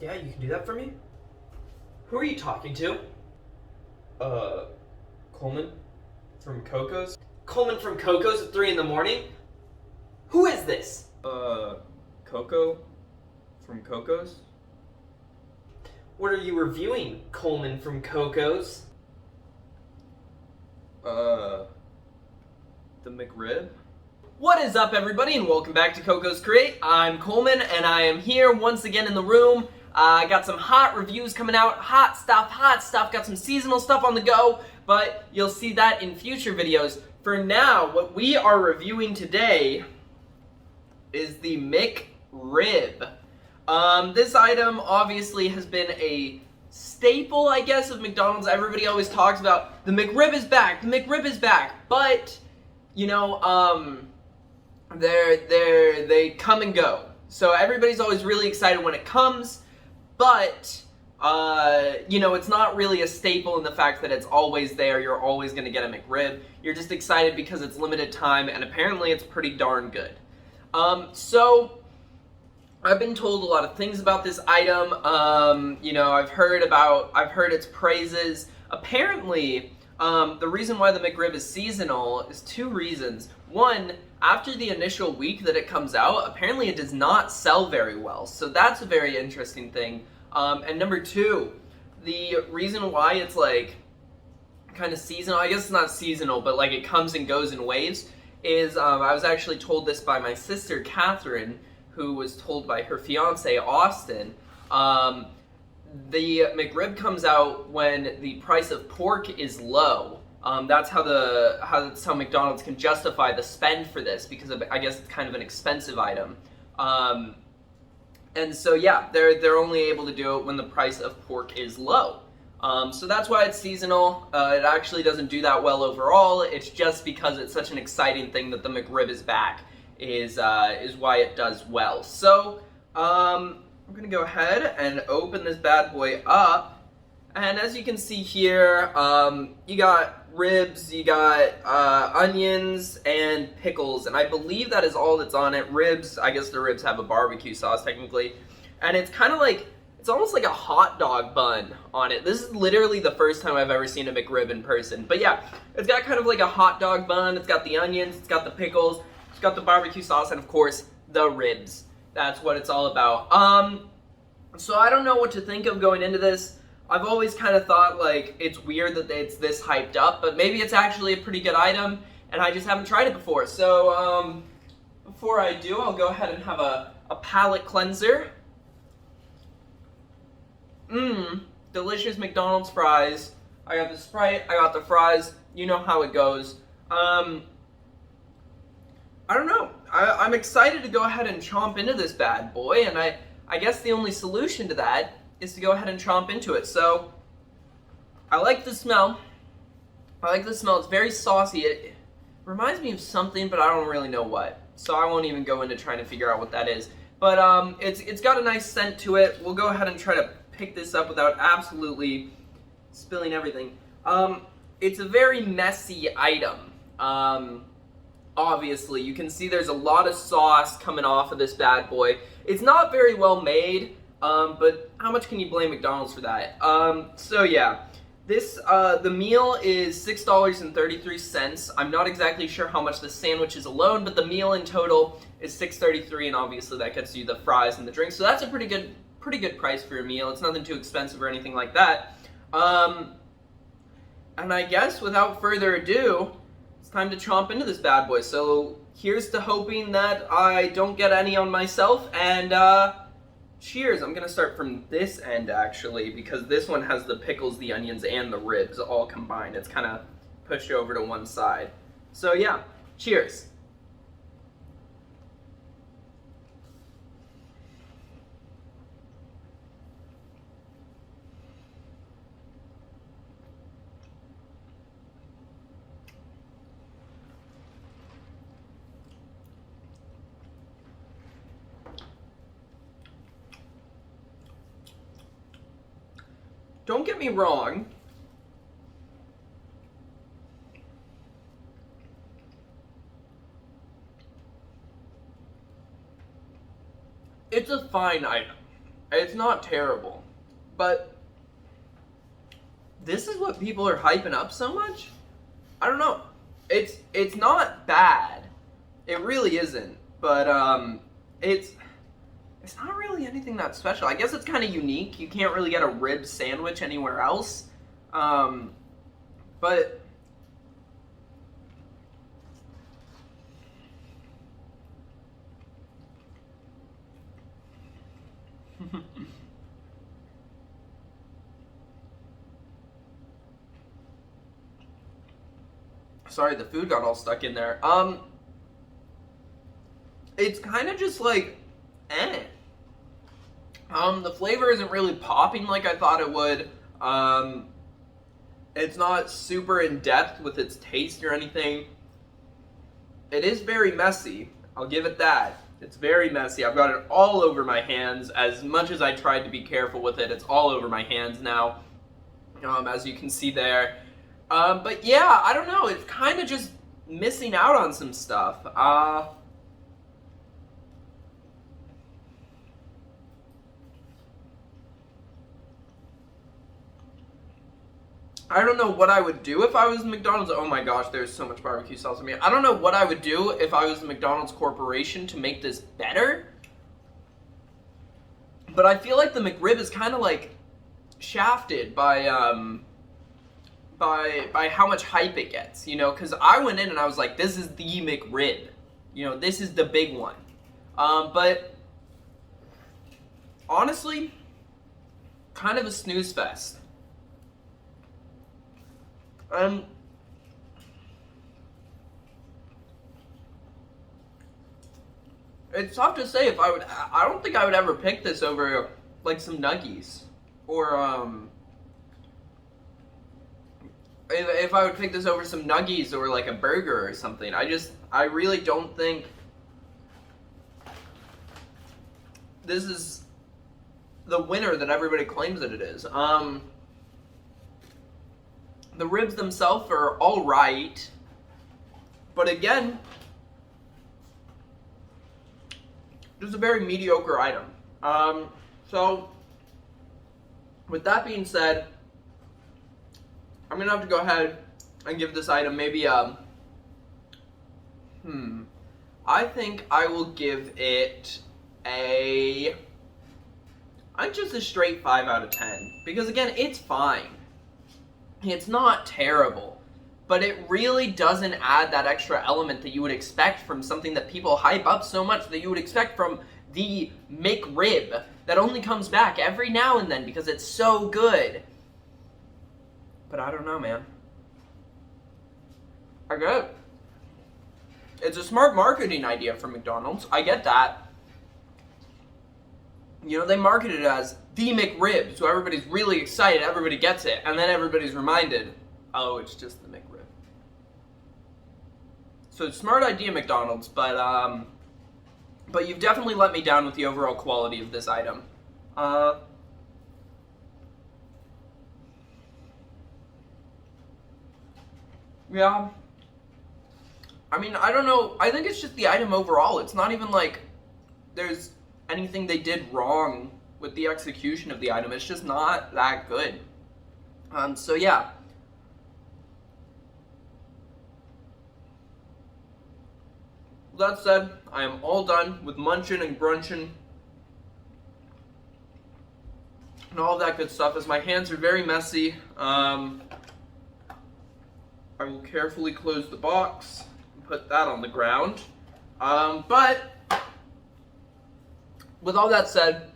Yeah, you can do that for me? Who are you talking to? Coleman from Coco's? Coleman from Coco's at 3 in the morning? Who is this? Coco from Coco's? What are you reviewing, Coleman from Coco's? The Mcrib? What is up, everybody, and welcome back to Coco's Create. I'm Coleman, and I am here once again in the room. I got some hot reviews coming out, hot stuff, got some seasonal stuff on the go, but you'll see that in future videos. For now, what we are reviewing today is the Mcrib. This item obviously has been a staple, I guess, of McDonald's. Everybody always talks about the Mcrib is back, the Mcrib is back, but you know, they come and go. So everybody's always really excited when it comes, but you know, it's not really a staple in the fact that it's always there. You're always going to get a McRib. You're just excited because it's limited time, and apparently it's pretty darn good. So I've been told a lot of things about this item. You know, I've heard its praises. Apparently, the reason why the McRib is seasonal is two reasons. One, after the initial week that it comes out, apparently it does not sell very well. So that's a very interesting thing. And number two, the reason why it's like kind of seasonal, I guess it's not seasonal, but like it comes and goes in waves, is I was actually told this by my sister Catherine, who was told by her fiance Austin. The McRib comes out when the price of pork is low. That's how McDonald's can justify the spend for this, because I guess it's kind of an expensive item. And so yeah, they're only able to do it when the price of pork is low. So that's why it's seasonal. It actually doesn't do that well overall. It's just because it's such an exciting thing that the McRib is back is why it does well. So I'm gonna go ahead and open this bad boy up. And as you can see here, you got ribs, you got onions, and pickles, and I believe that is all that's on it. Ribs, I guess the ribs have a barbecue sauce technically, and it's kind of like, it's almost like a hot dog bun on it. This is literally the first time I've ever seen a McRib in person, but yeah, it's got kind of like a hot dog bun. It's got the onions, it's got the pickles, it's got the barbecue sauce, and of course, the ribs. That's what it's all about. So I don't know what to think of going into this. I've always kind of thought, like, it's weird that it's this hyped up, but maybe it's actually a pretty good item, and I just haven't tried it before. So, before I do, I'll go ahead and have a palate cleanser. Delicious McDonald's fries. I got the Sprite, I got the fries, you know how it goes. I don't know. I'm excited to go ahead and chomp into this bad boy, and I guess the only solution to that is to go ahead and chomp into it. So, I like the smell. It's very saucy. It reminds me of something, but I don't really know what. So I won't even go into trying to figure out what that is. But it's got a nice scent to it. We'll go ahead and try to pick this up without absolutely spilling everything. It's a very messy item. Obviously, you can see there's a lot of sauce coming off of this bad boy. It's not very well made. But how much can you blame McDonald's for that? So yeah, this, the meal is $6.33. I'm not exactly sure how much the sandwich is alone, but the meal in total is $6.33, and obviously that gets you the fries and the drinks. So that's a pretty good price for a meal. It's nothing too expensive or anything like that. And I guess without further ado, it's time to chomp into this bad boy. So here's to hoping that I don't get any on myself, and cheers. I'm gonna start from this end actually, because this one has the pickles, the onions, and the ribs all combined. It's kind of pushed over to one side. So yeah, cheers. Don't get me wrong. It's a fine item. It's not terrible. But this is what people are hyping up so much? I don't know. It's not bad. It really isn't. But it's not really anything that special. I guess it's kind of unique. You can't really get a rib sandwich anywhere else. But sorry, the food got all stuck in there. It's kind of just like, eh. The flavor isn't really popping like I thought it would. It's not super in depth with its taste or anything. It is very messy. I'll give it that. It's very messy. I've got it all over my hands. As much as I tried to be careful with it, it's all over my hands now. As you can see there. But yeah, I don't know. It's kind of just missing out on some stuff. I don't know what I would do if I was McDonald's. Oh my gosh, there's so much barbecue sauce on me. I don't know what I would do if I was the McDonald's Corporation to make this better. But I feel like the McRib is kind of like shafted by how much hype it gets, you know, because I went in and I was like, this is the McRib, you know, this is the big one. But honestly, kind of a snooze fest. It's tough to say if I don't think I would ever pick this over like some nuggies or if I would pick this over some nuggies or like a burger or something. I really don't think this is the winner that everybody claims that it is. The ribs themselves are all right, but again, just a very mediocre item. So with that being said, I'm gonna have to go ahead and give this item maybe I think I will give it just a straight 5 out of 10. Because again, it's fine. It's not terrible. But it really doesn't add that extra element that you would expect from something that people hype up so much, that you would expect from the McRib that only comes back every now and then because it's so good. But I don't know, man. I get it. It's a smart marketing idea from McDonald's. I get that. You know, they market it as the McRib, so everybody's really excited, everybody gets it, and then everybody's reminded, oh, it's just the McRib. So smart idea, McDonald's, but you've definitely let me down with the overall quality of this item. Yeah. I mean, I don't know. I think it's just the item overall. It's not even like there's anything they did wrong with the execution of the item. It's just not that good. So yeah. That said, I am all done with munching and brunching and all that good stuff, as my hands are very messy. I will carefully close the box and put that on the ground. But with all that said,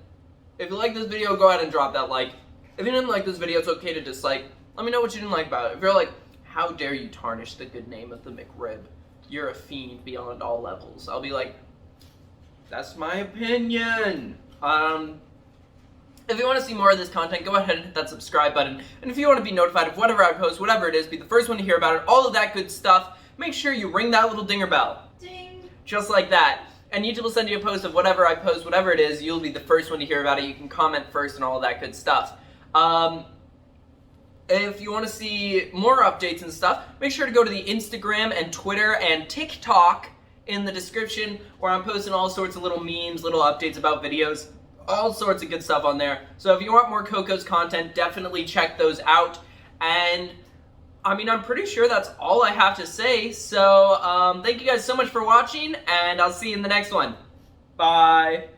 if you like this video, go ahead and drop that like. If you didn't like this video, it's okay to dislike. Let me know what you didn't like about it. If you're like, how dare you tarnish the good name of the McRib? You're a fiend beyond all levels. I'll be like, that's my opinion. If you want to see more of this content, go ahead and hit that subscribe button. And if you want to be notified of whatever I post, whatever it is, be the first one to hear about it, all of that good stuff, make sure you ring that little dinger bell. Ding. Just like that. And YouTube will send you a post of whatever I post, whatever it is, you'll be the first one to hear about it. You can comment first and all of that good stuff. If you want to see more updates and stuff, make sure to go to the Instagram and Twitter and TikTok in the description, where I'm posting all sorts of little memes, little updates about videos, all sorts of good stuff on there. So if you want more Coco's content, definitely check those out. And I mean, I'm pretty sure that's all I have to say. So thank you guys so much for watching, and I'll see you in the next one. Bye.